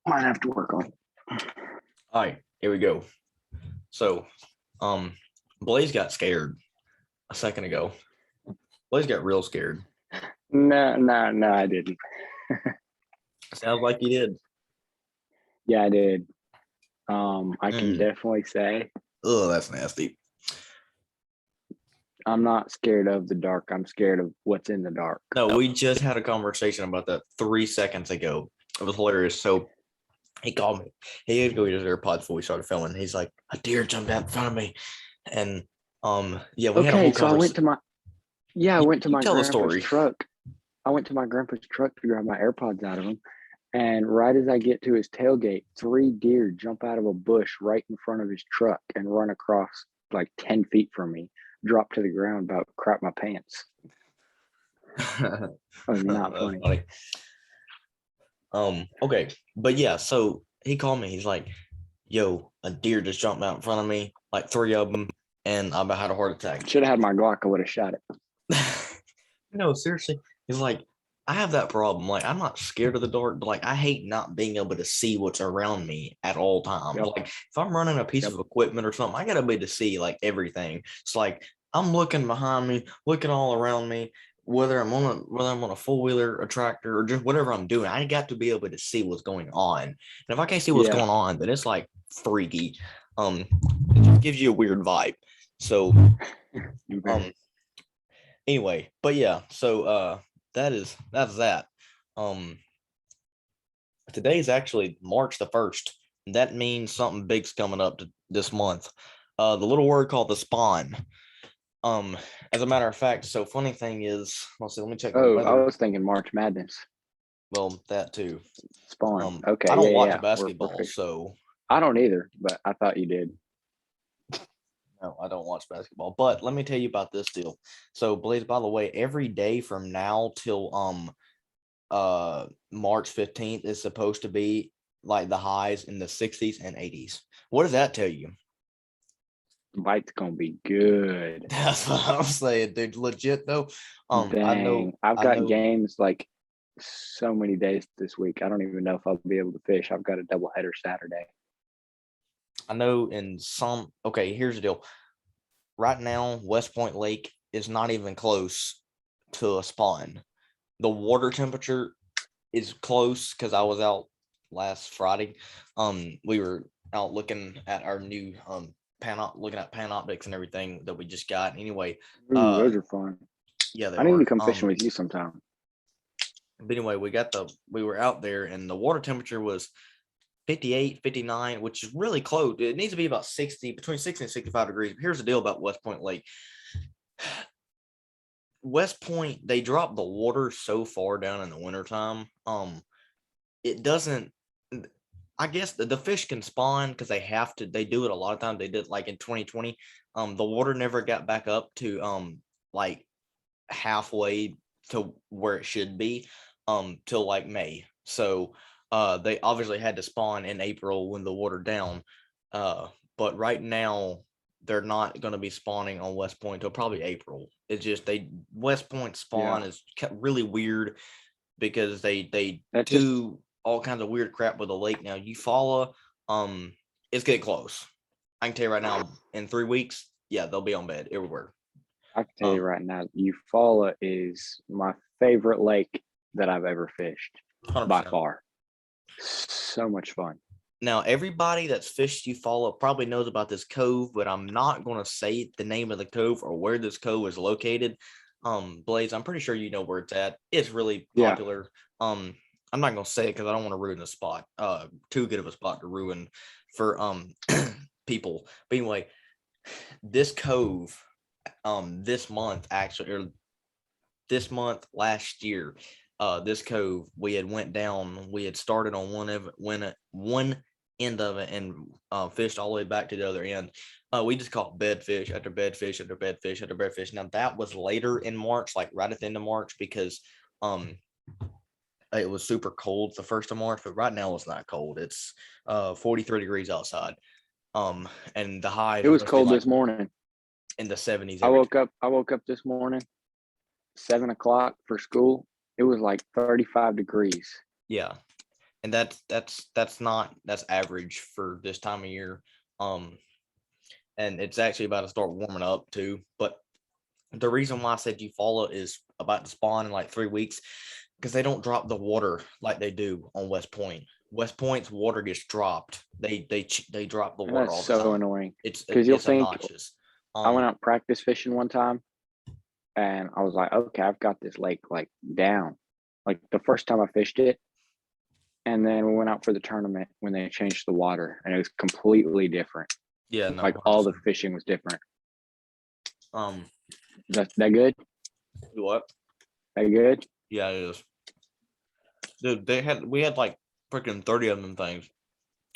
Might have to work on. All right, here we go. So, Blaze got scared a second ago. Blaze got real scared. No, I didn't. Sounds like you did. Yeah, I did. I can definitely say Oh, that's nasty. I'm not scared of the dark. I'm scared of what's in the dark. No, we just had a conversation about that 3 seconds ago. It was hilarious. So he called me. He had to go get his AirPods before we started filming. He's like, a deer jumped out in front of me. And yeah, we had a whole Okay, so I went conversation. to You my tell the grandpa's story. truck. I went to my grandpa's truck to grab my AirPods out of him. And right as I get to his tailgate, 3 deer jump out of a bush right in front of his truck and run across like 10 feet from me, drop to the ground, about crap my pants. That was not That's funny. funny. Okay. But yeah, so he called me. He's like, yo, a deer just jumped out in front of me, like 3 of them, and I about had a heart attack. Should have had my Glock. I would have shot it. No, seriously. He's like, I have that problem. Like, I'm not scared of the dark, but like, I hate not being able to see what's around me at all times. Yep. Like, if I'm running a piece Yep. of equipment or something, I gotta be able to see like everything. It's like I'm looking behind me, looking all around me, whether I'm on a four wheeler, a tractor, or just whatever I'm doing. I got to be able to see what's going on. And if I can't see what's Yeah. going on, then it's like freaky. It just gives you a weird vibe. So, anyway, but yeah, so that's that. Um Today's actually March the 1st. That means something big's coming up this month. The little word called the spawn. As a matter of fact, so funny thing is, let's see, let me check the Oh, I weather. was thinking March Madness. Well, that too. Spawn. I Okay, don't watch yeah. We're basketball, fixed. so I don't either, but I thought you did. no, I don't watch basketball. But let me tell you about this deal. So, Blaze, by the way, every day from now till March 15th is supposed to be like the highs in the 60s and 80s. What does that tell you? Bite's gonna be good. That's what I'm saying, dude. Legit though. Dang. I've I got know, games like so many days this week. I don't even know if I'll be able to fish. I've got a doubleheader Saturday. I know in some, okay, here's the deal. Right now, West Point Lake is not even close to a spawn. The water temperature is close because I was out last Friday. We were out looking at our new looking at panoptics and everything that we just got. Anyway, Ooh, those are fun. yeah, they I need to are. come fishing with you sometime. But anyway, we were out there and the water temperature was 58, 59, which is really close. It needs to be about 60, between 60 and 65 degrees. Here's the deal about West Point Lake. West Point, they drop the water so far down in the wintertime. It doesn't, I guess the fish can spawn because they do it a lot of times. They did like in 2020. The water never got back up to like halfway to where it should be till like May. So they obviously had to spawn in April when the water down. But right now they're not going to be spawning on West Point until probably April. It's just West Point spawn Yeah. is really weird because they That just do all kinds of weird crap with the lake. Now Eufaula, it's getting close. I can tell you right now, in 3 weeks, yeah, they'll be on bed everywhere. I can tell you Um, right now, Eufaula is my favorite lake that I've ever fished by 100%. far. So much fun. Now, everybody that's fished Eufaula probably knows about this cove, but I'm not going to say the name of the cove or where this cove is located. Blaze, I'm pretty sure you know where it's at. It's really Yeah. popular. I'm not going to say it because I don't want to ruin the spot. Too good of a spot to ruin for people. But anyway, this cove, this month actually, or this month last year, this cove we had we had started on one end of it and fished all the way back to the other end. We just caught bedfish after bedfish after bedfish after bedfish. Now that was later in March, like right at the end of March, because it was super cold the 1st of March, but right now it's not cold. It's 43 degrees outside. And the highs It are was supposed to be cold like this morning. in the 70s I every day. woke up this morning, 7 o'clock for school. It was like 35 degrees. Yeah. and that's average for this time of year. And it's actually about to start warming up too. But the reason why I said Eufaula is about to spawn in like 3 weeks, because they don't drop the water like they do on West Point. West Point's water gets dropped. They drop the And water that's all the so time. annoying It's because you'll it's think obnoxious. I went out practice fishing one time and I was like, okay, I've got this lake like down. Like the first time I fished it, and then we went out for the tournament when they changed the water and it was completely different. Yeah, no, Like all the 100%. fishing was different. Um, That good? what? That good? Yeah, it is. Dude, we had like freaking 30 of them things,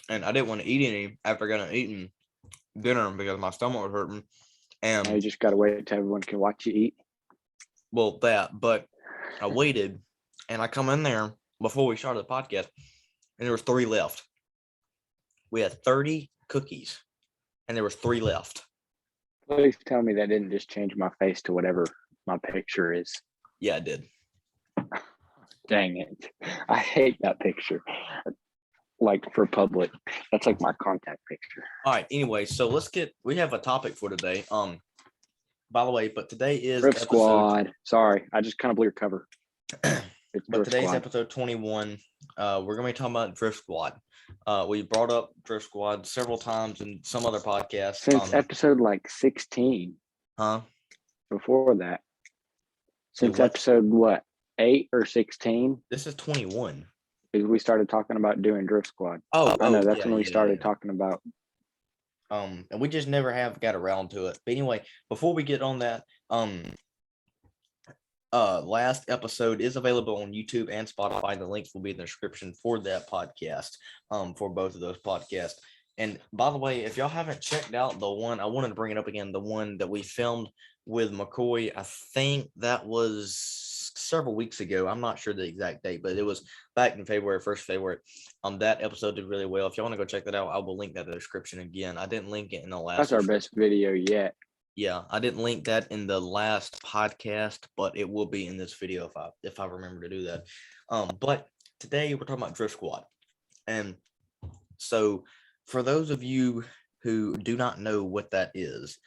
and I didn't want to eat any after I got eaten dinner because my stomach was hurting. Now you And just gotta wait till everyone can watch you eat. well, but I waited, and I come in there before we started the podcast, and there was 3 left. We had 30 cookies, and there was 3 left. Please tell me that didn't just change my face to whatever my picture is. Yeah, I did. Dang it. I hate that picture. Like for public. That's like my contact picture. All right. Anyway, so we have a topic for today. By the way, but today is Drift episode. Squad. Sorry, I just kind of blew your cover. But today's episode 21. We're gonna be talking about Drift Squad. We brought up Drift Squad several times in some other podcasts. Since episode like 16. Huh? Before that. Since what? episode what? 8 or 16? This is 21. Because we started talking about doing Drift Squad. Oh, I know that's yeah, when we yeah, started yeah. talking about. And we just never have got around to it. But anyway, before we get on that, last episode is available on YouTube and Spotify. The links will be in the description for that podcast, for both of those podcasts. And by the way, if y'all haven't checked out the one, I wanted to bring it up again, the one that we filmed with McCoy. I think that was several weeks ago. I'm not sure the exact date, but it was back in February, 1st February. That episode did really well. If y'all want to go check that out, I will link that in the description again. I didn't link it in the last. That's our best video yet. Yeah, I didn't link that in the last podcast, but it will be in this video if I remember to do that. But today we're talking about Drift Squad. And so for those of you who do not know what that is,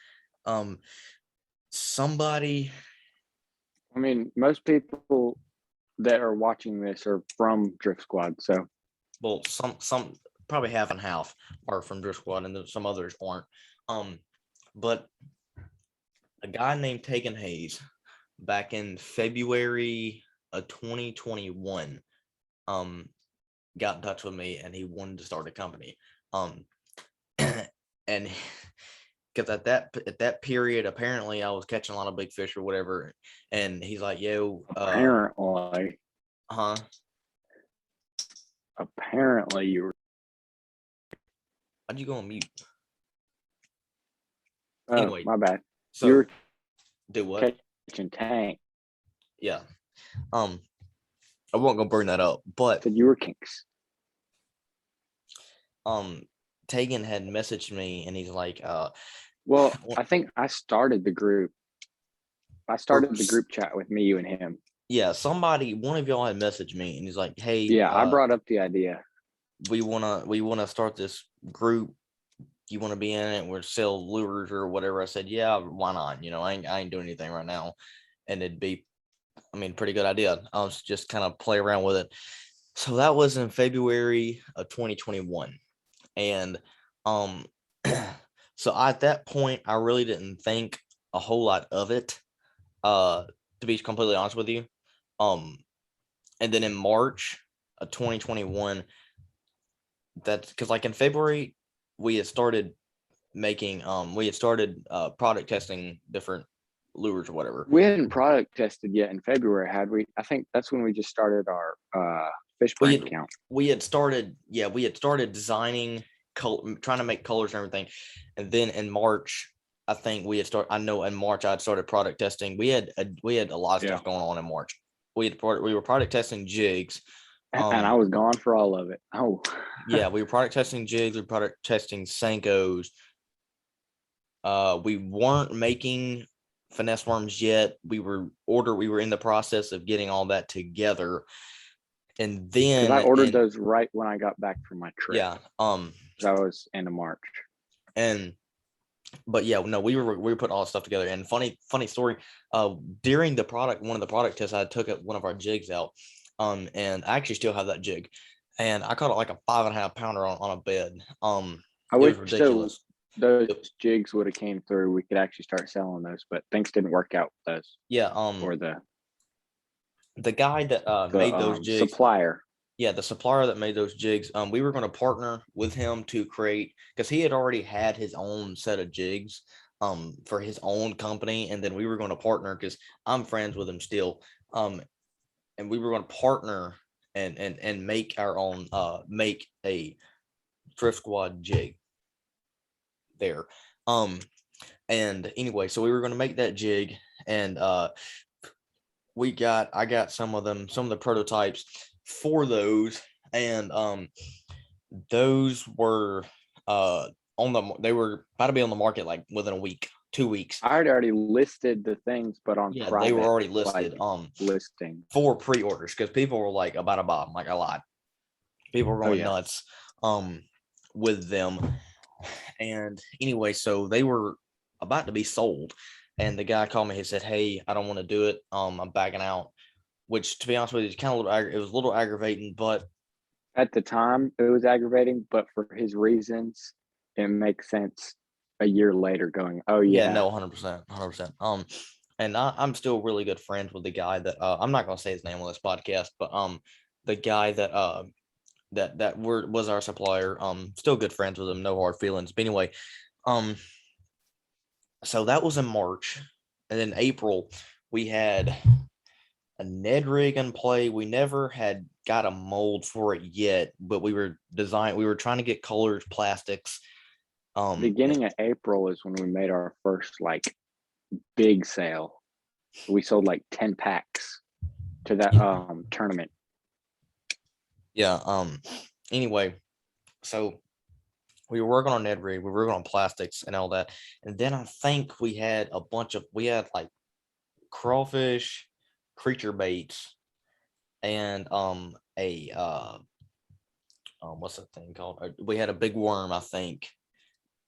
somebody, I mean, most people that are watching this are from Drift Squad, so well, some probably half and half are from Drift Squad, and then some others aren't. But a guy named Tegan Hayes back in February of 2021 got in touch with me, and he wanted to start a company. And because at that period, apparently I was catching a lot of big fish or whatever, and he's like, yo, apparently you were. How'd you go on mute? Oh, anyway, my bad. So you were do what? Catching tank. Yeah. I won't go bring that up, but Said you were kinks. Tegan had messaged me, and he's like, well, I think I started the group. I started the group chat with me, you, and him. Yeah, one of y'all had messaged me, and he's like, hey, yeah, I brought up the idea. We wanna start this group. You want to be in it? We're sell lures or whatever. I said, yeah, why not? I ain't doing anything right now, and it'd be, pretty good idea. I was just kind of play around with it. So that was in February of 2021, and so at that point, I really didn't think a whole lot of it. To be completely honest with you, and then in March of 2021, that's because like in February we had started making product testing different lures or whatever. We hadn't product tested yet in February, had we? I think that's when we just started our fish brand count. We had started designing, trying to make colors and everything, and then in March, I think we had started. I know in March I'd started product testing. We had a lot of stuff going on in March. We were product testing jigs. And I was gone for all of it. Oh, yeah, we were product testing jigs. We were product testing Senkos. We weren't making finesse worms yet. We were in the process of getting all that together. And Because then I ordered those right when I got back from my trip. yeah, That was end of March. and but yeah, no, we were putting all this stuff together. And funny story, during one of the product tests, I took one of our jigs out, and I actually still have that jig, and I caught it like a 5.5 pounder on a bed. I It was wish ridiculous. those jigs would have came through. We could actually start selling those, but things didn't work out with those. Yeah, or the guy that made those jigs, supplier. yeah, the supplier that made those jigs, we were going to partner with him to create, because he had already had his own set of jigs for his own company, and then we were going to partner because I'm friends with him still, and we were going to partner and make our own make a Drift Squad jig there. And anyway, so we were going to make that jig, and I got some of the prototypes for those, and those were they were about to be on the market like within a week, 2 weeks. I had already listed the things, but on private, they were already listed listing for pre-orders, because people were like about to buy them like a lot. People were going nuts with them. And anyway, so they were about to be sold, and the guy called me. He said, "Hey, I don't want to do it. I'm backing out." Which, to be honest with you, it was a little aggravating, but at the time it was aggravating, but for his reasons, it makes sense a year later going, oh yeah. No, 100%. And I'm still really good friends with the guy that I'm not gonna say his name on this podcast, but the guy that was our supplier, still good friends with him, no hard feelings. But anyway, so that was in March, and then April we had a Ned rig in play. We never had got a mold for it yet, but we were trying to get colors, plastics. Beginning of April is when we made our first like big sale. We sold like 10 packs to that tournament. Yeah. Anyway, so we were working on Ned rig, we were working on plastics and all that, and then I think we had like crawfish, creature baits, and what's that thing called? We had a big worm, I think.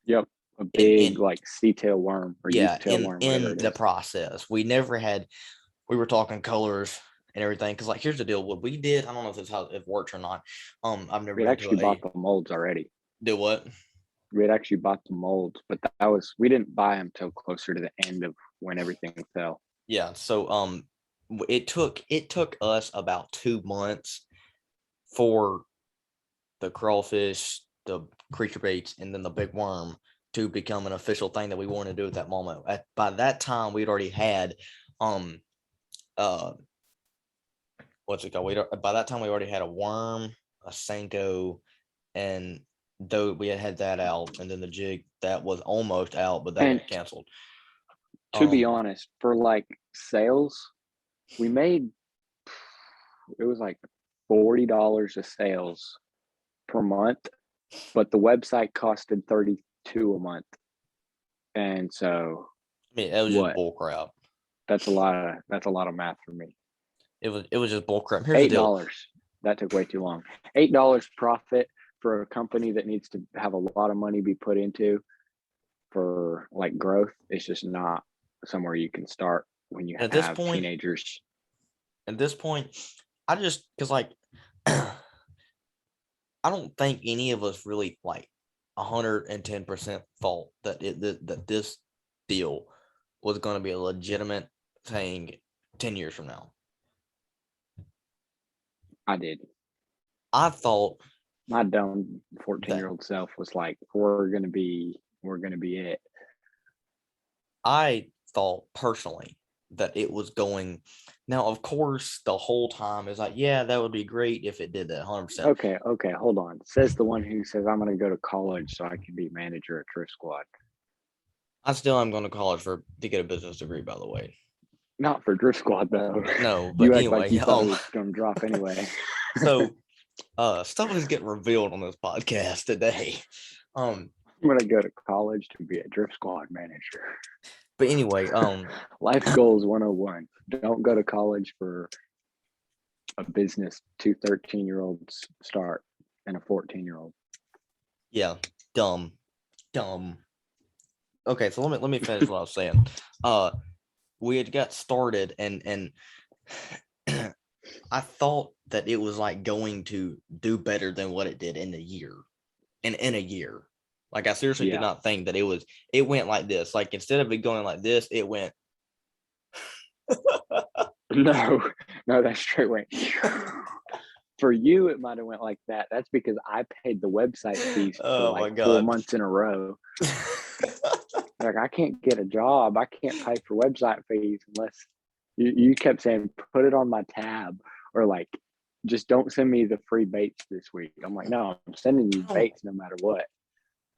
Yep, a big like sea tail worm or tail worm. In the process, we were talking colors and everything, because like here's the deal. What we did, I don't know if this how it works or not. I've never we actually bought the molds already. Do what? We had actually bought the molds, but we didn't buy them till closer to the end of when everything fell. Yeah, so it took us about 2 months for the crawfish, the creature baits, and then the big worm to become an official thing that we wanted to do at that moment. By that time, we'd already had what's it called? By that time we already had a worm, a Senko, and though we had that out, and then the jig that was almost out, but that got canceled. To be honest, for like sales, we made it was like $40 of sales per month, but the website costed $32 a month, and so I mean, it was just bull crap. That's a lot of math for me. It was just bull crap. Here's $8. That took way too long. $8 profit for a company that needs to have a lot of money be put into for like growth. It's just not somewhere you can start when you have teenagers. At this point, because like I don't think any of us really like 110% thought that that this deal was going to be a legitimate thing 10 years from now. I did. I thought my dumb 14-year-old self was like, we're gonna be it. I thought personally that it was going. Now, of course, the whole time is like, yeah, that would be great if it did that 100%. Okay, hold on. Says the one who says I'm going to go to college so I can be manager at Drift Squad. I still am going to college to get a business degree, by the way. Not for Drift Squad though. No, but you anyway, act like you thought it was going to drop anyway. So, stuff is getting revealed on this podcast today. I'm going to go to college to be a Drift Squad manager. But anyway, life goals 101. Don't go to college for a business 2 13-year-olds start and a 14-year-old. Yeah, dumb. Okay, so let me finish what I was saying. We had got started, and I thought that it was like going to do better than what it did in a year. In a year, like I seriously did not think that it went like this. Like instead of it going like this, it went. No, that straight went. For you, it might have went like that. That's because I paid the website fees for Oh my like 4 God. months in a row. Like I can't get a job. I can't pay for website fees unless you kept saying put it on my tab, or like just don't send me the free baits this week. I'm like, no, I'm sending you baits no matter what.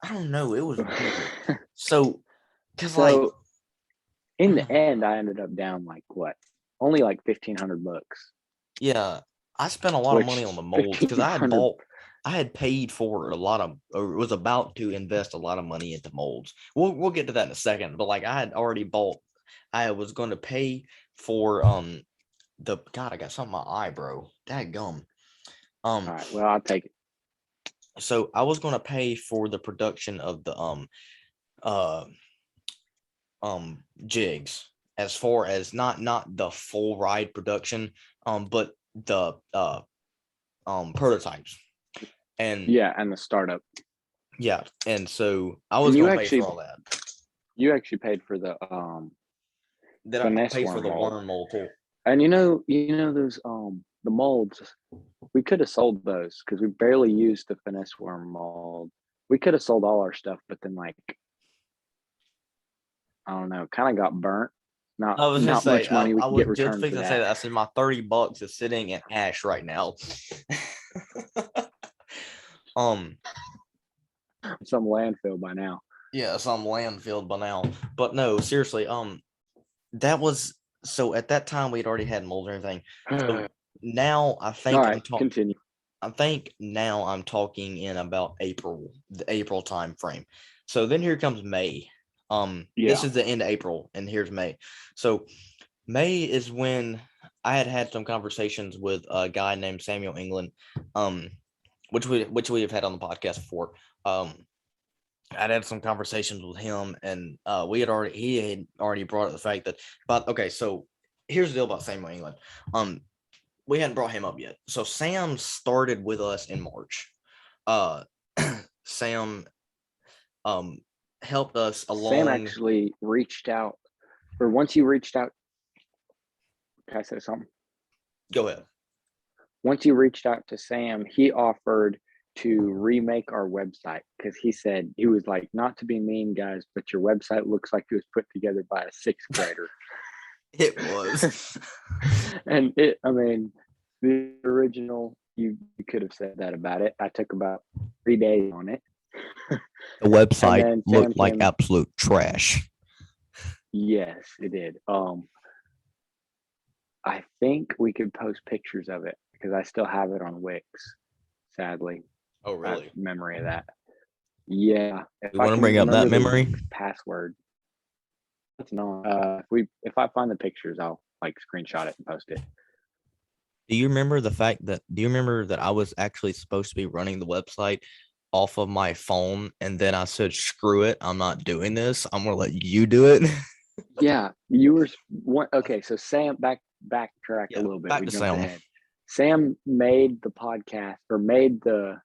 I don't know. It was weird. So, because So in the end, I ended up down like what? Only like $1,500. Yeah, I spent a lot of money on the molds because I had paid for a lot of, or was about to invest a lot of money into molds. We'll get to that in a second, but like I had already bought, I was going to pay for the God, I got something in my eye, bro. Dadgum. All right, well, I'll take it. So I was going to pay for the production of the uh jigs, as far as not the full ride production, but the prototypes. And and the startup. Yeah, and so I was going to pay for all that. You actually paid for the Then I paid for the worm mold too. And you know those the molds, we could have sold those because we barely used the finesse worm mold. We could have sold all our stuff, but then like I don't know, kind of got burnt. Not much money we could get returned for that. I said my $30 is sitting in ash right now. Some landfill by now. Yeah, some landfill by now. But no, seriously, that was, so at that time we had already had molds and everything. So now I think continue. I think now I'm talking in about April, the April time frame. So then here comes May. This is the end of April, and here's May. So May is when I had some conversations with a guy named Samuel England, which we have had on the podcast before. I'd had some conversations with him, and he had already brought up the fact that, but okay, so here's the deal about Samuel England. We hadn't brought him up yet. So Sam started with us in March. Sam helped us along. Sam actually reached out, or once you reached out, can I say something? Go ahead. Once you reached out to Sam, he offered to remake our website because he said, he was like, not to be mean, guys, but your website looks like it was put together by a 6th grader. It was. And the original, you could have said that about it. I took about 3 days on it. The website looked like absolute trash. Yes, it did. I think we could post pictures of it because I still have it on Wix, sadly. Oh, really? Memory of that. Yeah. You want to bring up that memory? Password. That's not. If I find the pictures, I'll like screenshot it and post it. Do you remember that I was actually supposed to be running the website off of my phone, and then I said, screw it, I'm not doing this. I'm gonna let you do it. Yeah, you were one. Okay, so Sam, backtrack a little bit. Back to Sam. Ahead. Sam made the podcast, or made the.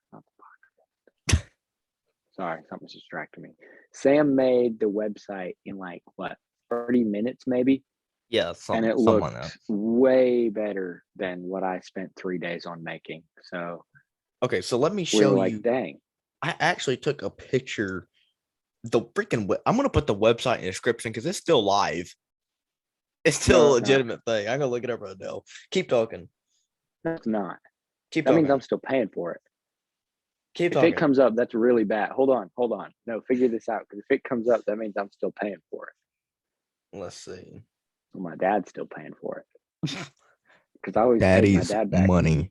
Sorry, something's distracting me. Sam made the website in like what, 30 minutes maybe? Yeah, and it looked like way better than what I spent 3 days on making. So okay, so let me show you. Dang, I actually took a picture. I'm gonna put the website in the description because it's still live. It's still a legitimate thing. I'm gonna look it up right now. Keep talking. That's not. Keep that talking. means I'm still paying for it. Keep talking. If it comes up, that's really bad. Hold on. No, figure this out. Because if it comes up, that means I'm still paying for it. Let's see. Well, my dad's still paying for it. Because I always Daddy's pay my dad back. Money.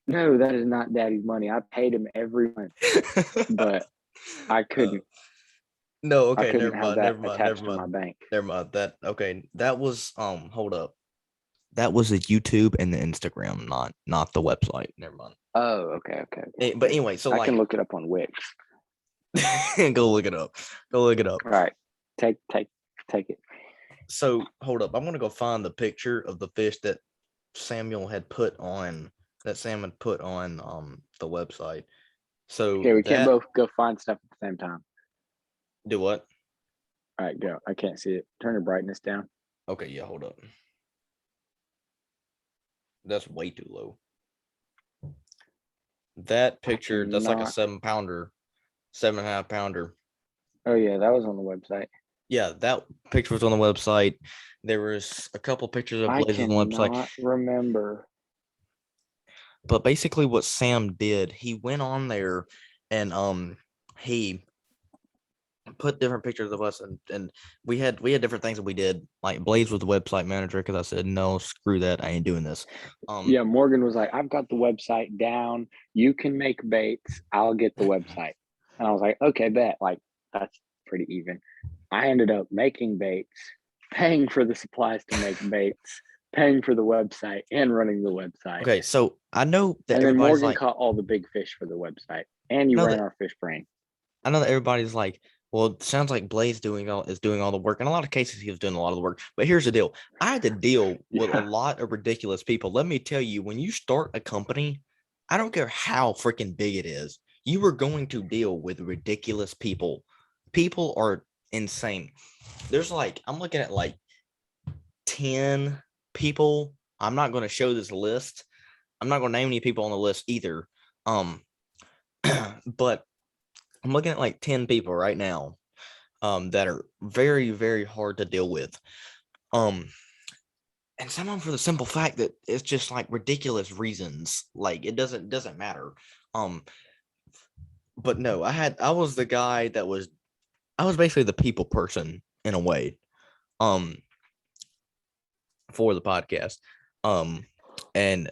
No, that is not Daddy's money. I paid him every month, but I couldn't. No, okay, I couldn't never mind. To my bank. Never mind. That was hold up. That was the YouTube and the Instagram, not the website. Never mind. Oh, okay. But anyway, so I like, can look it up on Wix. go look it up. Go look it up. All right, take it. So hold up. I'm gonna go find the picture of the fish that Sam had put on the website. So Okay, we can't that both go find stuff at the same time. do what? All right, go. I can't see it. Turn your brightness down. Okay, yeah, hold up. That's way too low. That picture, that's like a 7-pounder, 7.5 pounder. Oh yeah, that was on the website. Yeah, that picture was on the website. There was a couple pictures of Blaze on the website. I cannot remember. But basically what Sam did, he went on there and he put different pictures of us, and we had different things that we did. Like Blaze was the website manager because I said no, screw that, I ain't doing this. Yeah, Morgan was like, I've got the website down. You can make baits. I'll get the website. And I was like, okay, bet. Like, that's pretty even. I ended up making baits, paying for the supplies to make baits, paying for the website, and running the website. Okay, so I know that and then everybody's Morgan like, caught all the big fish for the website, and you ran our fish brain. I know that everybody's like, well, it sounds like Blaze is doing all the work. In a lot of cases, he was doing a lot of the work. But here's the deal: I had to deal with a lot of ridiculous people. Let me tell you, when you start a company, I don't care how freaking big it is, you are going to deal with ridiculous people. People are insane. There's like, I'm looking at like 10 people. I'm not going to show this list. I'm not going to name any people on the list either. But I'm looking at like 10 people right now that are very, very hard to deal with. And some of them for the simple fact that it's just like ridiculous reasons. Like it doesn't matter. But no, I was the guy I was basically the people person in a way. For the podcast. And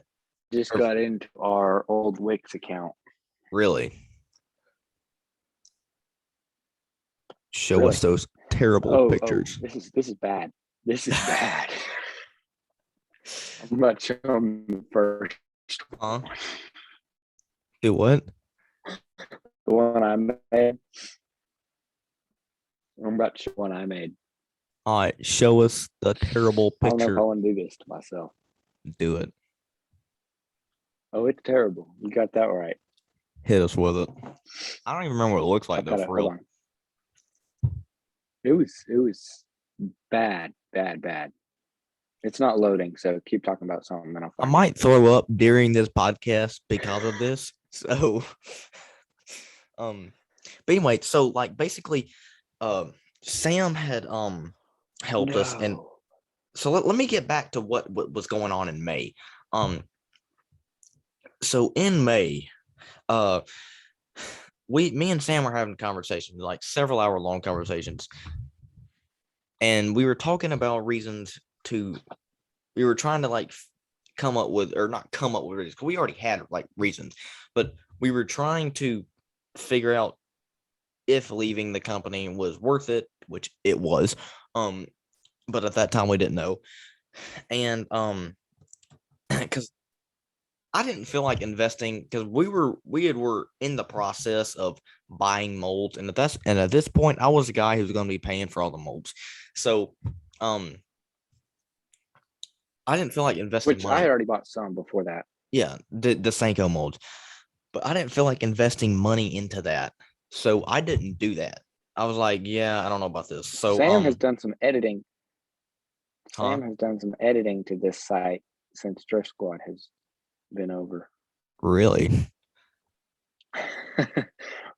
just got into our old Wix account. Really? Show us those terrible pictures. This is bad. This is bad. I'm about to show them the first one. Do what? The one I made. I'm about to show one I made. All right, show us the terrible picture. I don't know if I want to do this to myself. Do it. Oh, it's terrible. You got that right. Hit us with it. I don't even remember what it looks like though, for real. It was bad. It's not loading, so keep talking about something. Then I might throw up during this podcast because of this. So, but anyway, so like basically, Sam had helped us, and so let me get back to what was going on in May. So in May, me and Sam were having conversations, like several hour long conversations, and we were talking about reasons we were trying to like come up with, or not come up with reasons, because we already had like reasons, but we were trying to figure out if leaving the company was worth it, which it was. But at that time we didn't know. And because I didn't feel like investing, because we were in the process of buying molds, and at this point I was the guy who was going to be paying for all the molds. So I didn't feel like investing money. I had already bought some before that. Yeah, the Senko molds. But I didn't feel like investing money into that. So I didn't do that. I was like, yeah, I don't know about this. So Sam has done some editing. Sam has done some editing to this site since Drift Squad has been over. Really?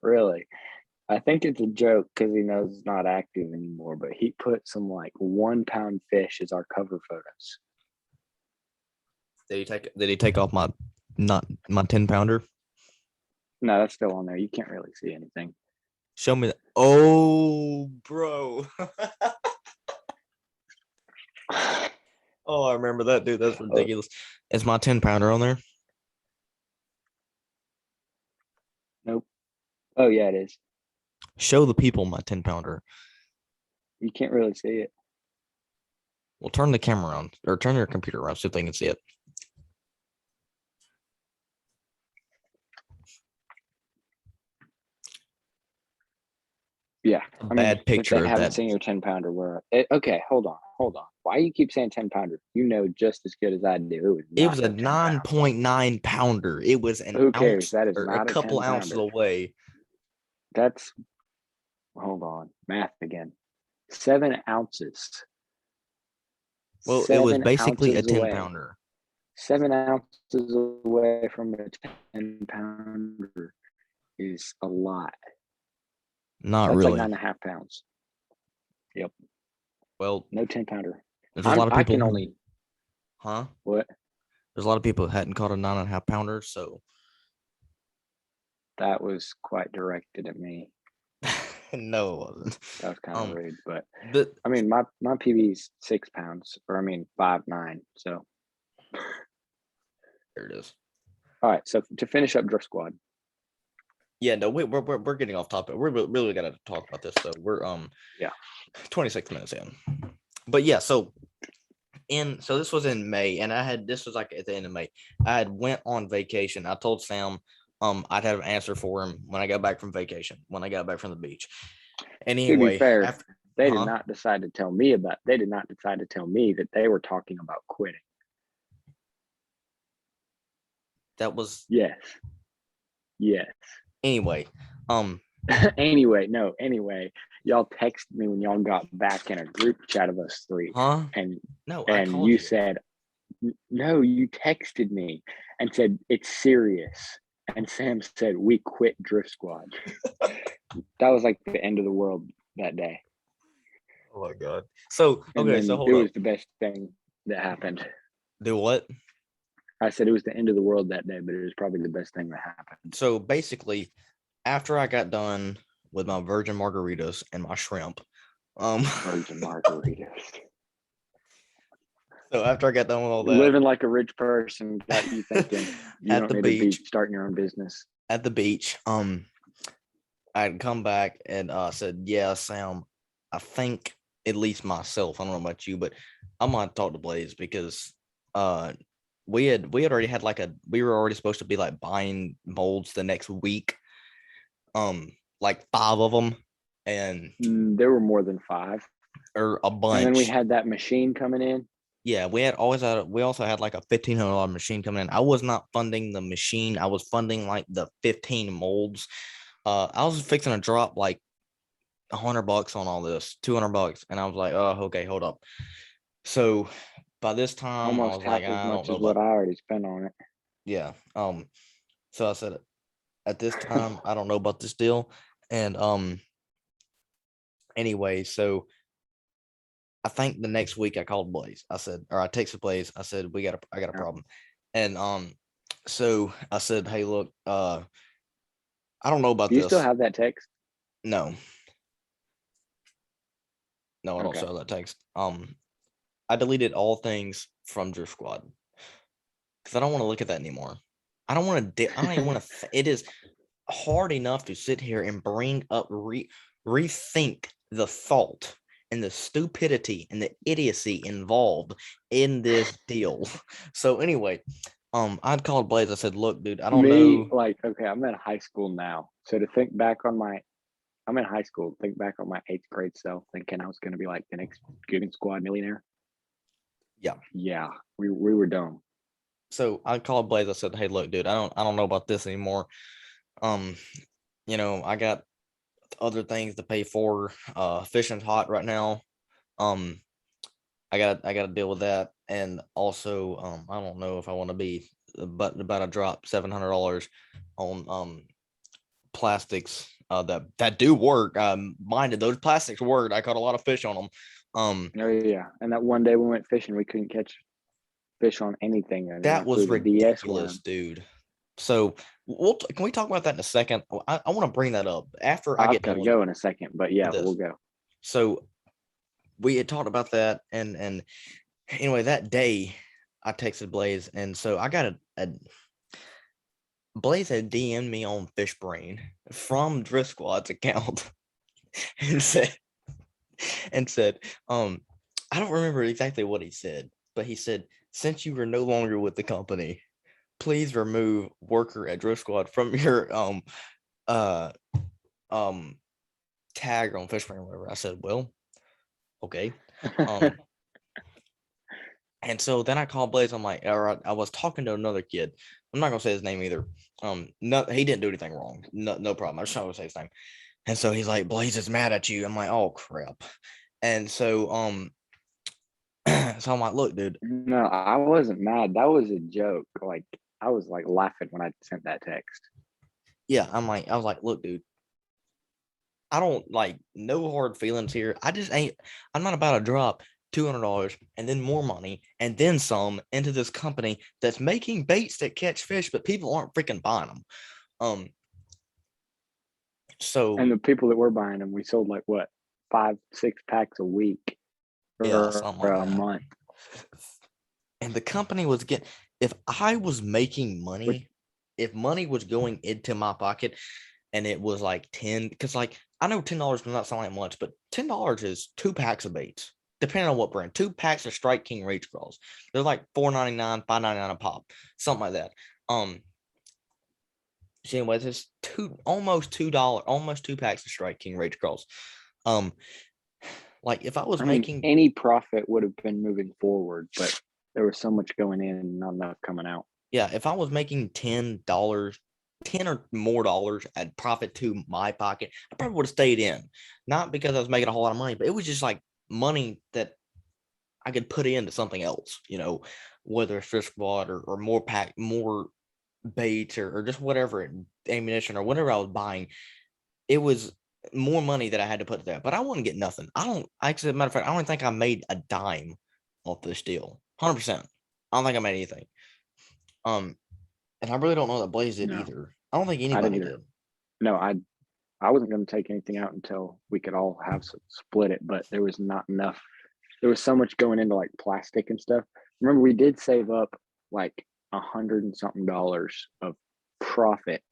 Really? I think it's a joke because he knows it's not active anymore, but he put some like 1 pound fish as our cover photos. Did he take off my 10-pounder? No, that's still on there. You can't really see anything. Show me that. Oh, bro. Oh, I remember that, dude. That's ridiculous. Is my 10-pounder on there? Nope. Oh, yeah, it is. Show the people my 10-pounder. You can't really see it. Well, turn the camera on or turn your computer around so they can see it. Yeah, Bad picture if they of haven't that. seen your 10-pounder, okay, hold on. Why you keep saying 10-pounder? You know just as good as I do. It was a 9.9 pounder. It was an Who cares? ounce That is or a not a couple 10 ounces pounder. away. That's hold on, math again. 7 ounces. Well, it was 7 basically a ounces 10 away. pounder. 7 ounces away from a 10-pounder is a lot. Not That's really. like 9.5 pounds. Yep. Well, No 10-pounder. there's a lot of I people. can only Huh? what? There's a lot of people who hadn't caught a 9.5 pounder, so That was quite directed at me. no, it wasn't. That was kind of rude, but The I mean, my PB is 6 pounds, or 5.9. So there it is. all right. So to finish up Drift Squad. Yeah, no, we're getting off topic. We're really gotta talk about this. So we're 26 minutes in. But yeah, so this was in May, and this was like at the end of May. I had went on vacation. I told Sam I'd have an answer for him when I got back from vacation, when I got back from the beach. And To be anyway, fair, they did not decide to tell me that they were talking about quitting. That was Yes. anyway. Anyway, y'all texted me when y'all got back in a group chat of us three. And no, and you said, no, you texted me and said it's serious. And Sam said we quit Drift Squad. That was like the end of the world that day. Oh my god. So okay, so hold it up. was the best thing that happened. Do what? I said it was the end of the world that day, but it was probably the best thing that happened. So basically, after I got done with my virgin margaritas and my shrimp, virgin margaritas. So after I got done with all that, living like a rich person got you thinking you at don't the need beach, to be starting your own business. At the beach, I'd come back and said, "Yeah, Sam, I think at least myself. I don't know about you, but I'm gonna talk to Blaze because we had already had we were already supposed to be like buying molds the next week, like 5 of them, and there were more than 5 or a bunch. And then we had that machine coming in. Yeah, we also had like a $1,500 machine coming in. I was not funding the machine. I was funding like the 15 molds. I was fixing to drop like $100 on all this, $200, and I was like, oh, okay, hold up. So by this time, almost I was half like, as I much don't know as what about. I already spent on it. Yeah. So I said, at this time, I don't know about this deal, and anyway, so I think the next week I called Blaze. I texted Blaze. I said, I got a problem. And so I said, hey, look, I don't know about Do you this. still have that text? No. No, I don't still have that text. I deleted all things from Drift Squad because I don't want to look at that anymore. I don't want to. I don't even want to. It is hard enough to sit here and bring up rethink the thought and the stupidity and the idiocy involved in this deal. So anyway, I'd called Blaze. I said, "Look, dude, I don't know." Like, okay, I'm in high school now, so to think back on I'm in high school. Think back on my 8th grade self, thinking I was going to be like the next Giving Squad millionaire. Yeah, we were dumb. So I called Blaze. I said, "Hey, look, dude, I don't know about this anymore. I got other things to pay for. Fishing's hot right now. I gotta deal with that, and also, I don't know if I want to be about to drop $700 on plastics that do work. Minded those plastics worked. I caught a lot of fish on them. Oh yeah, and that one day we went fishing, we couldn't catch fish on anything. That was ridiculous, dude. So can we talk about that in a second? I want to bring that up after I get done. I've got to go in a second, but yeah, we'll go. So we had talked about that, and anyway, that day I texted Blaze, and so I got a Blaze had DM'd me on Fishbrain from Drift Squad's account and said, I don't remember exactly what he said, but he said, since you are no longer with the company, please remove worker at Drift Squad from your uh um tag on Fishman or whatever. I said, well, okay. Um and so then I called Blaze. I'm like, I was talking to another kid. I'm not gonna say his name either. No, he didn't do anything wrong. No problem. I'm just not gonna say his name. And so he's like, Blaze is mad at you. I'm like, oh crap. And so so I'm like, look, dude. No, I wasn't mad. That was a joke. Like I was like laughing when I sent that text. Yeah, I was like, look, dude, I don't like no hard feelings here. I'm not about to drop $200 and then more money and then some into this company that's making baits that catch fish, but people aren't freaking buying them. Um, so And the people that were buying them, we sold like what, 5, 6 packs a week yeah, or something like a that. month. And the company was getting, if I was making Which, money, if money was going into my pocket and it was like 10, because like I know $10 does not sound like much, but $10 is 2 packs of baits, depending on what brand. 2 packs of Strike King Reach Crawls. They're like $4.99, $5.99 a pop, something like that. So anyways, it's almost $2, almost 2 packs of Strike King Reach Crawls. Um, like if I was I mean, making any profit would have been moving forward, but there was so much going in and not enough coming out. yeah, if I was making $10, 10 or more dollars at profit to my pocket, I probably would have stayed in. Not because I was making a whole lot of money, but it was just like money that I could put into something else, whether it's Fish Squad or more baits or just whatever ammunition or whatever I was buying. It was more money that I had to put there, but I wouldn't get nothing. Actually, as a matter of fact, I don't think I made a dime off this deal. 100%. I don't think I made anything. Um, and I really don't know that Blaze did No, either. I don't think I didn't anybody either. did. No, I wasn't going to take anything out until we could all have split it, but there was not enough. There was so much going into like plastic and stuff. Remember, we did save up like $100 and something of profit,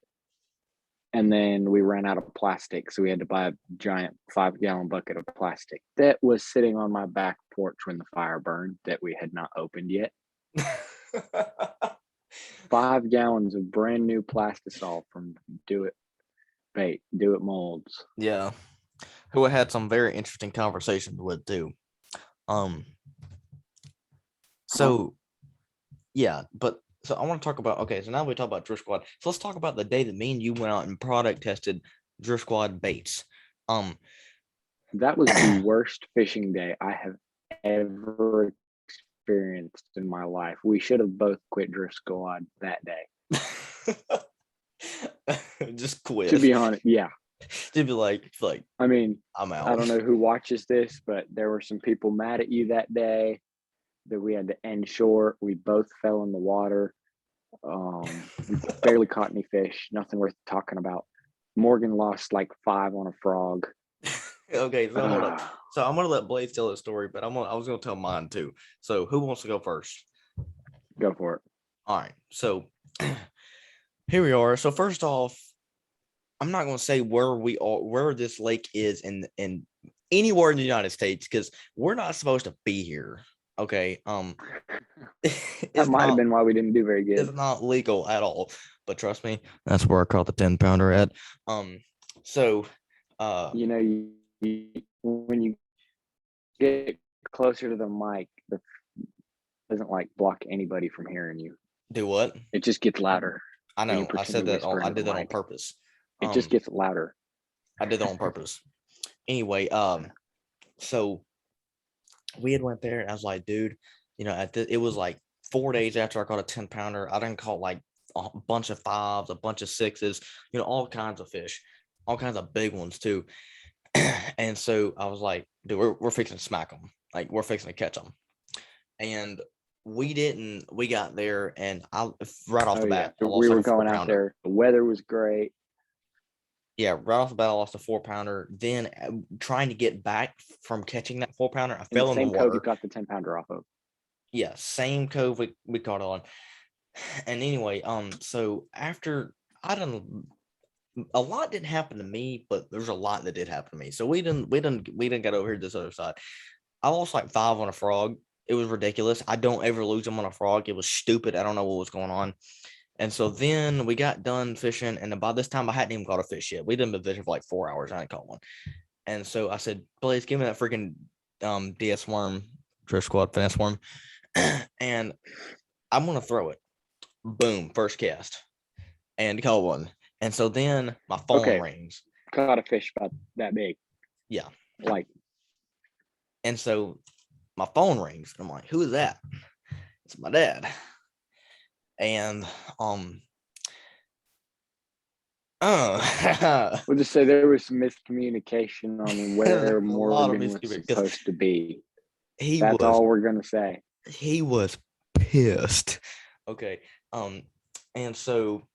and then we ran out of plastic, so we had to buy a giant 5-gallon bucket of plastic that was sitting on my back porch when the fire burned that we had not opened yet. 5 gallons of brand new plastisol from Do It Molds. Yeah, who I had some very interesting conversations with too. Um, Huh? so yeah, but so I want to talk about okay. So now we talk about Drift Squad. So let's talk about the day that me and you went out and product tested Drift Squad baits. Um, That was the worst fishing day I have ever experienced in my life. We should have both quit Drift Squad that day. just To quit. be honest, yeah. To be like I mean, I'm I out. don't know who watches this, but there were some people mad at you that day that we had to end short. We both fell in the water. We barely caught any fish, nothing worth talking about. Morgan lost like 5 on a frog. Okay, so hold up. Uh, So I'm gonna let Blaze tell his story, but I was gonna tell mine too. So who wants to go first? go for it. All right. So here we are. So first off, I'm not gonna say where we are, where this lake is in anywhere in the United States, because we're not supposed to be here. Okay. That might have been why we didn't do very good. it's not legal at all. But trust me, that's where I caught the 10-pounder at. So You know, when you get closer to the mic, the doesn't like block anybody from hearing you. do what? It just gets louder I when you know. I pretend to said that whisper I into the did that on mic. purpose. It just gets louder. I did that on purpose. Anyway, so we had went there and I was like, dude, it was like 4 days after I caught a 10-pounder. I done caught like a bunch of 5s, a bunch of 6s, all kinds of fish, all kinds of big ones too. And so I was like, dude, we're fixing to smack them. Like we're fixing to catch them. And we got there and right off Oh the yeah, bat, I we lost like were a going out 4-pounder. there. The weather was great. Yeah, right off the bat, I lost a 4-pounder. Then trying to get back from catching that 4-pounder, I In the fell in the same cove you water. got the 10-pounder off of. Yeah, same cove we caught on. And anyway, so after I done a lot didn't happen to me, but there's a lot that did happen to me. So we didn't get over here to this other side. I lost like 5 on a frog. It was ridiculous. I don't ever lose them on a frog. It was stupid. I don't know what was going on. And so then we got done fishing, and by this time I hadn't even caught a fish yet. We done been fishing for like 4 hours. I hadn't caught one. And so I said, Blaze, give me that freaking DS worm, Drift Squad finesse worm, and I'm gonna throw it. Boom, first cast, and caught one. And so then my phone rings. Caught a fish about that big. Yeah. Like, and so my phone rings. I'm like, who is that? It's my dad. And we'll just say there was some miscommunication on where Morgan was supposed to be. That's all we're gonna say. He was pissed. Okay. And so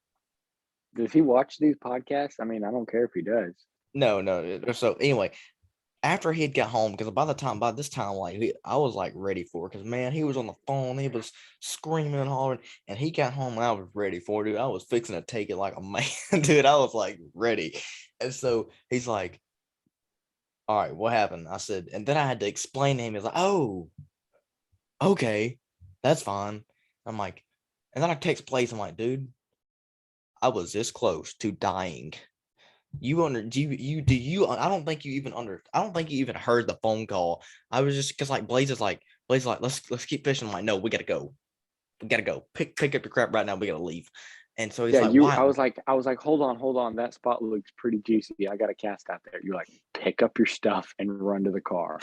does he watch these podcasts? I mean, I don't care if he does. No. So anyway, after he'd got home, because by this time, like I was like ready for it, because man, he was on the phone, he was screaming and hollering, and he got home and I was ready for it, dude. I was fixing to take it like a man, dude. I was like ready. And so he's like, all right, what happened? I said, and then I had to explain to him. He's like, oh, okay, that's fine. I'm like, and then I text Blaze. I'm like, dude, I was this close to dying. I don't think you even heard the phone call. I was just because like Blaze is like, let's keep fishing. I'm like, no, we gotta go. Pick up your crap right now. We gotta leave. And so he's like, why? I was like, hold on. That spot looks pretty juicy. I got a cast out there. You're like, pick up your stuff and run to the car.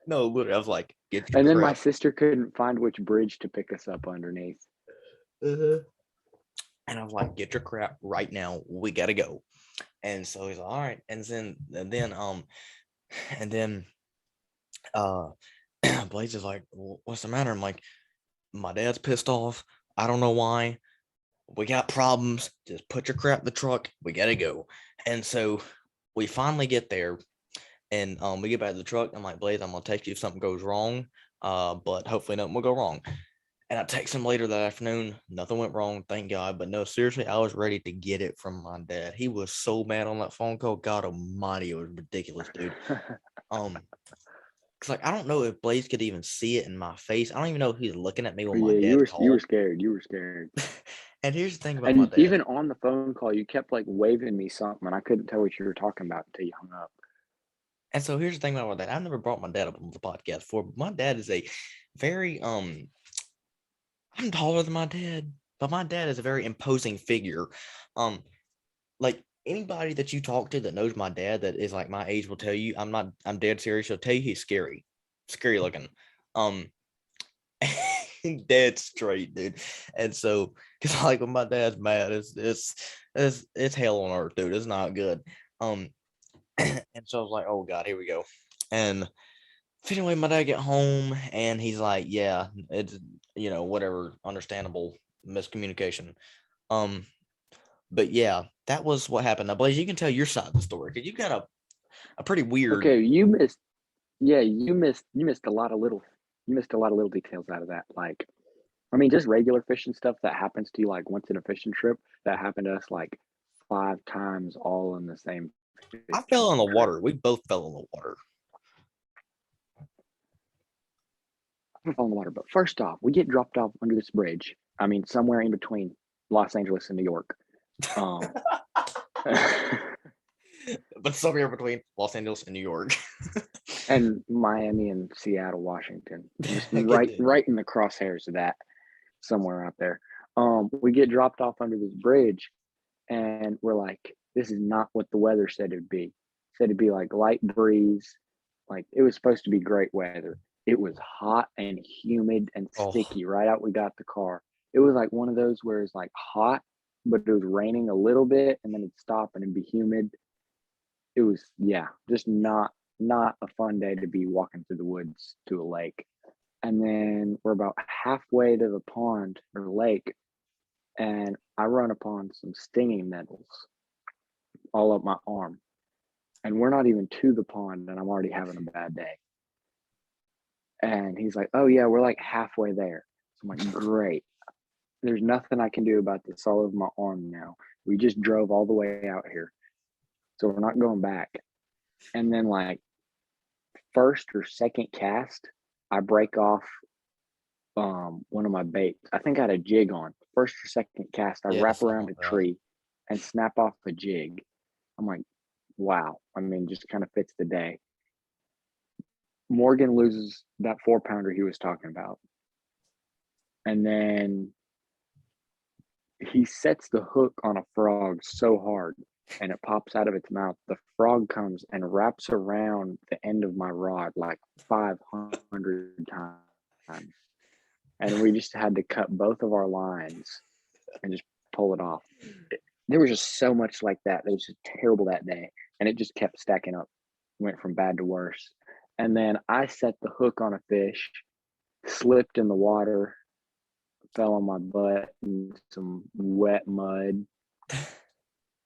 No, literally, I was like, get your crap. Then my sister couldn't find which bridge to pick us up underneath. And I was like, get your crap right now. We gotta go. And so he's like, all right. And then Blaze is like, what's the matter? I'm like, my dad's pissed off. I don't know why. We got problems. Just put your crap in the truck. We gotta go. And so we finally get there, and we get back to the truck. I'm like, Blaze, I'm gonna text you if something goes wrong. But hopefully nothing will go wrong. And I text him later that afternoon. Nothing went wrong, thank God. But no, seriously, I was ready to get it from my dad. He was so mad on that phone call. God almighty, it was ridiculous, dude. Cause like I don't know if Blaze could even see it in my face. I don't even know if he's looking at me when my dad called. You were scared. And here's the thing about my dad. Even on the phone call, you kept like waving me something, and I couldn't tell what you were talking about until you hung up. And so here's the thing about my dad. I've never brought my dad up on the podcast before, but my dad is a very I'm taller than my dad, but my dad is a very imposing figure. Like anybody that you talk to that knows my dad that is like my age will tell you I'm dead serious. He'll tell you he's scary looking. Dead straight, dude. And so, cause like when my dad's mad, it's hell on earth, dude. It's not good. And so I was like, oh God, here we go. And anyway, my dad get home and he's like, yeah, it's whatever, understandable miscommunication. But yeah, that was what happened. Now, Blaze, you can tell your side of the story because you got a pretty weird. Okay, you missed a lot of little details out of that. Like, I mean, just regular fishing stuff that happens to you like once in a fishing trip. That happened to us like 5 times, all in the same. I fell in the water. We both fell in the water. I fell in the water, but first off, we get dropped off under this bridge. I mean, somewhere in between Los Angeles and New York. But somewhere between Los Angeles and New York. And Miami and Seattle, Washington. Just right in the crosshairs of that, somewhere out there. We get dropped off under this bridge, and we're like, this is not what the weather said it'd be. It said it'd be like light breeze. Like it was supposed to be great weather. It was hot and humid and sticky right out we got the car. It was like one of those where it's like hot, but it was raining a little bit and then it'd stop and it'd be humid. It was, just not a fun day to be walking through the woods to a lake. And then we're about halfway to the pond or lake, and I run upon some stinging nettles all up my arm. And we're not even to the pond, and I'm already having a bad day. And he's like, oh, yeah, we're like halfway there. So I'm like, great. There's nothing I can do about this all over my arm now. We just drove all the way out here. So we're not going back. And then like first or second cast, I break off one of my baits. I think I had a jig on. First or second cast, I Yeah, wrap something around like a that. tree and snap off a jig. I'm like, wow. I mean, just kind of fits the day. Morgan loses that 4 pounder he was talking about. And then he sets the hook on a frog so hard and it pops out of its mouth. The frog comes and wraps around the end of my rod like 500 times. And we just had to cut both of our lines and just pull it off. There was just so much like that. It was just terrible that day. And it just kept stacking up, went from bad to worse. And then I set the hook on a fish, slipped in the water, fell on my butt in some wet mud.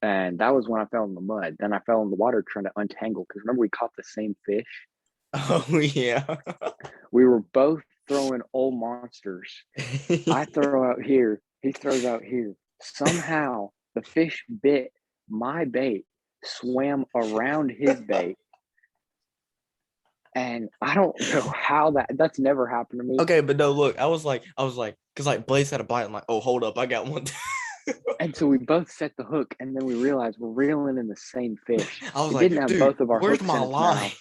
And that was when I fell in the mud. Then I fell in the water trying to untangle because remember we caught the same fish. Oh yeah. We were both throwing old monsters. I throw out here, he throws out here. Somehow the fish bit my bait, swam around his bait. And I don't know how that's never happened to me. Okay, but no, look, I was like, because like Blaze had a bite. I'm like, oh, hold up, I got one. And so we both set the hook, and then we realized we're reeling in the same fish. I was It like, didn't have dude, both of our where's hooks my in its line?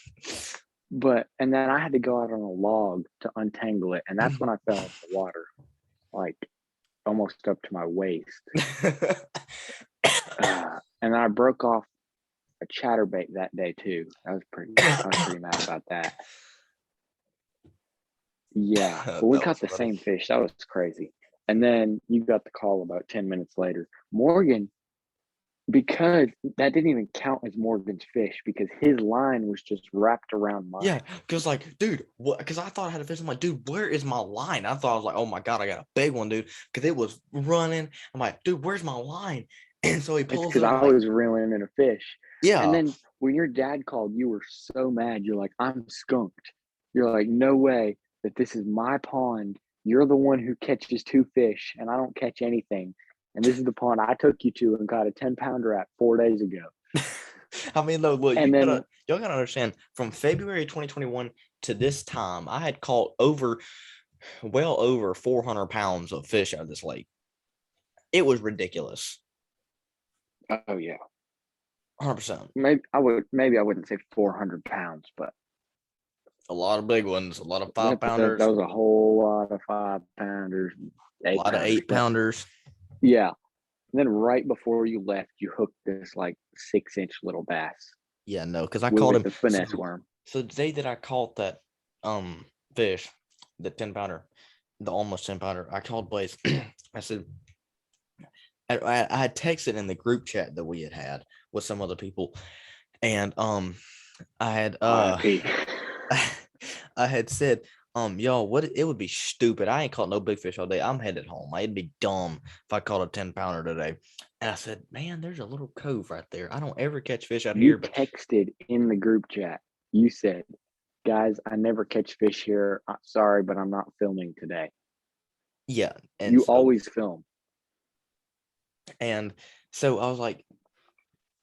mouth, and then I had to go out on a log to untangle it, and that's when I fell in the water, like almost up to my waist. And I broke off a chatterbait that day too. I was pretty mad about that. Yeah, but we That caught was the funny. same fish. That was crazy. And then you got the call about 10 minutes later. Morgan, because that didn't even count as Morgan's fish because his line was just wrapped around mine. Yeah, because like, dude, what? Because I thought I had a fish. I'm like, dude, where is my line? I thought I was like, oh my god, I got a big one, dude, because it was running. I'm like, dude, where's my line? And so he It's pulls because it. I'm I like, was reeling in a fish. And yeah, then when your dad called, you were so mad. You're like, I'm skunked. You're like, no way that this is my pond. You're the one who catches 2 fish, and I don't catch anything. And this is the pond I took you to and caught a 10 pounder at 4 days ago. I mean, no, look, And then y'all gotta understand. From February 2021 to this time, I had caught well over 400 pounds of fish out of this lake. It was ridiculous. oh yeah, 100%. maybe I wouldn't say 400 pounds, but A lot of big ones, a lot of that 5 pounders, was a whole lot of 5 pounders, a eight lot of pounders. 8 pounders. Yeah. And then right before you left, you hooked this like 6-inch little bass Yeah, no, because I caught with him. the finesse worm. So the day that I caught that fish, the 10 pounder, the almost 10 pounder, I called Blaze. I said, I had texted in the group chat that we had with some other people, and I had RIP. I had said, y'all, what it would be stupid. I ain't caught no big fish all day. I'm headed home. It'd be dumb if I caught a 10 pounder today. And I said, man, there's a little cove right there. I don't ever catch fish out You here, but texted in the group chat. You said, guys, I never catch fish here. Sorry, but I'm not filming today. yeah. And You so always film. and so I was like,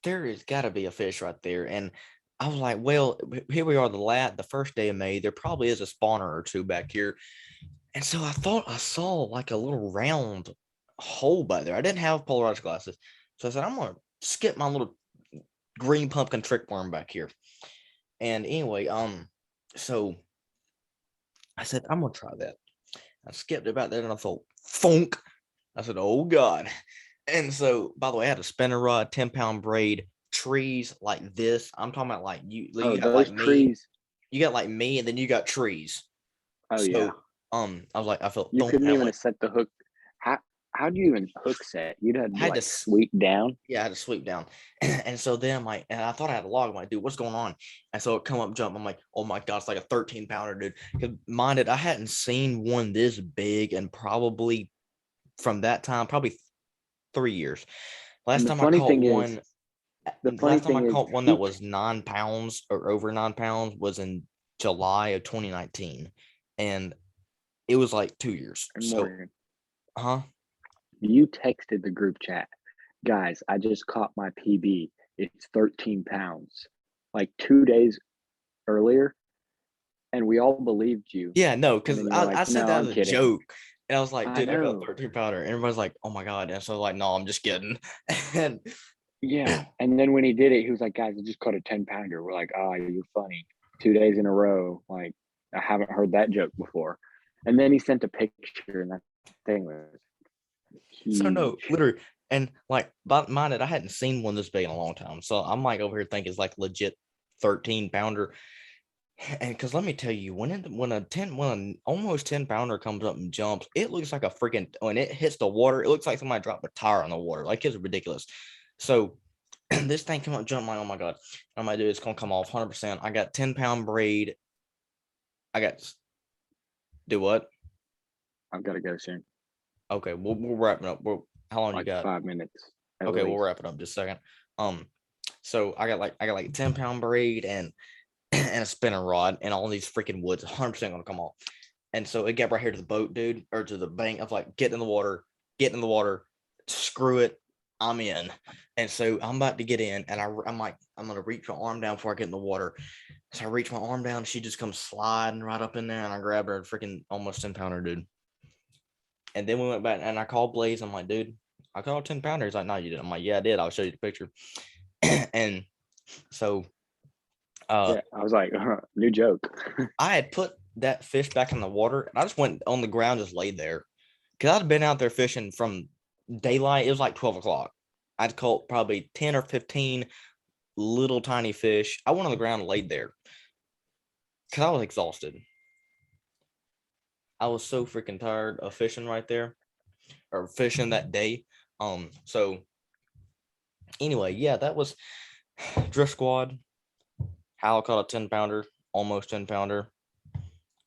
there has got to be a fish right there. And I was like, well, here we are, the first day of May. There probably is a spawner or two back here. And so I thought I saw like a little round hole by there. I didn't have polarized glasses. So I said, I'm going to skip my little green pumpkin trick worm back here. And anyway, so I said, I'm going to try that. I skipped about that and I thought, funk. I said, oh God. And so, by the way, I had a spinner rod, 10-pound braid, trees like this. I'm talking about like you got like Those me, trees. you got like me, and then you got trees. Oh, yeah. So, I was like, I felt You thunk, couldn't and I'm even like, have set the hook. How do you even hook set? You'd have I to had to, like sweep down. yeah, I had to sweep down, and so then I'm like, and I thought I had a log. I'm like, dude, what's going on? And so it come up, jump. I'm like, oh my god, it's like a 13-pounder, dude. Because minded, I hadn't seen one this big, and probably from that time, probably 3 years. And Last the time I funny caught thing is, one. the funny Last time I thing is, caught one that was 9 pounds or over 9 pounds was in July of 2019, and it was like 2 years. and So, Morgan, huh? you texted the group chat, guys. I just caught my PB. It's 13 pounds. Like 2 days earlier, and we all believed you. Yeah, no, And because then you're I like, said no, that as I'm a kidding. joke. And I was like, I dude, I got a know. 13 pounder. And everybody's like, oh my God. And so like, no, I'm just kidding. And Yeah. And then when he did it, he was like, guys, I just caught a 10-pounder. We're like, oh, you're funny. 2 days in a row. Like, I haven't heard that joke before. And then he sent a picture, and that thing was so no, huge. literally. And like, but mind it, I hadn't seen one this big in a long time. So I'm like over here thinking it's like legit 13 pounder. And because let me tell you, when an almost 10 pounder comes up and jumps, it looks like a freaking, when it hits the water, it looks like somebody dropped a tire on the water. Like it's ridiculous. So this thing come up, jump, I'm like, oh my God. I'm like, dude, it's gonna come off 100%. I got 10-pound braid. I got do what? I've got to go soon. Okay, we'll wrap it up. How long you Like got? 5 minutes at Okay, we'll least. wrap it up just a second. So I got like 10-pound braid and and a spinning rod and all these freaking woods 100% gonna come off. And so it got right here to the boat, dude, or to the bank. Of like, get in the water, screw it, I'm in. And so I'm about to get in, and I'm like, I'm gonna reach my arm down before I get in the water. So I reach my arm down, she just comes sliding right up in there, and I grab her, freaking almost 10-pounder, dude. And then we went back, and I called Blaze. I'm like, dude, I called 10-pounder. He's like, no, you didn't. I'm like, yeah, I did. I'll show you the picture. And so Yeah. I was like, new joke. I had put that fish back in the water, and I just went on the ground, just laid there. Because I'd been out there fishing from daylight. It was like 12 o'clock. I'd caught probably 10 or 15 little tiny fish. I went on the ground and laid there because I was exhausted. I was so freaking tired of fishing right there, or fishing that day. So anyway, yeah, that was Drift Squad. How I caught a 10-pounder, almost 10-pounder.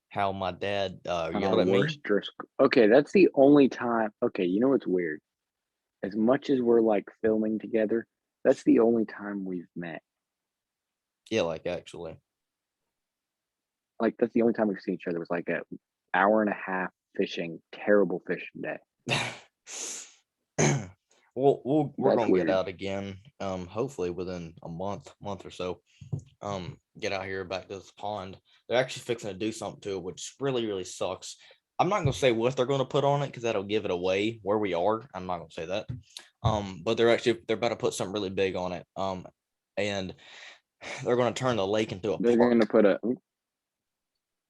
How my dad yelled at me. Worst drift. Okay, that's the only time. Okay, you know what's weird? As much as we're like filming together, that's the only time we've met. Yeah, like actually. Like that's the only time we've seen each other was like a hour and a half fishing, terrible fishing day. We're That's gonna get weird. out again. Hopefully within a month or so. Get out here back to this pond. They're actually fixing to do something to it, which really sucks. I'm not gonna say what they're gonna put on it because that'll give it away where we are. I'm not gonna say that. But they're about to put something really big on it. And they're gonna turn the lake into a They're park. gonna put a.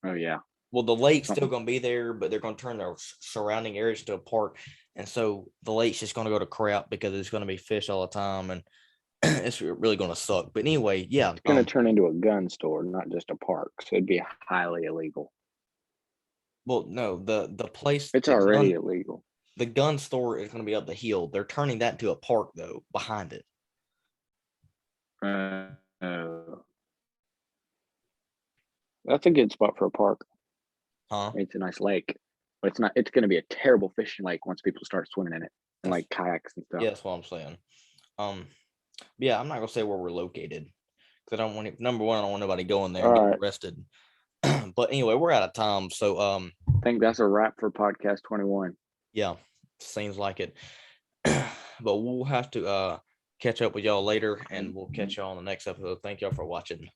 Oh yeah. Well, the lake's still Something. going to be there, but they're going to turn their surrounding areas into a park. And so the lake's just going to go to crap because there's going to be fish all the time. And it's really going to suck. But anyway, yeah. It's gonna turn into a gun store, not just a park. So it'd be highly illegal. Well, no, the place, It's already illegal. the gun store is going to be up the hill. They're turning that into a park, though, behind it. Uh, that's a good spot for a park. Huh? It's a nice lake, but it's not. It's gonna be a terrible fishing lake once people start swimming in it and That's, like kayaks and stuff. yeah, that's what I'm saying. Yeah, I'm not going to say where we're located because I don't want it. Number one, I don't want nobody going there All and getting right. arrested. But anyway, we're out of time. So, I think that's a wrap for podcast 21. yeah, seems like it. But we'll have to catch up with y'all later, and we'll catch y'all on the next episode. Thank y'all for watching.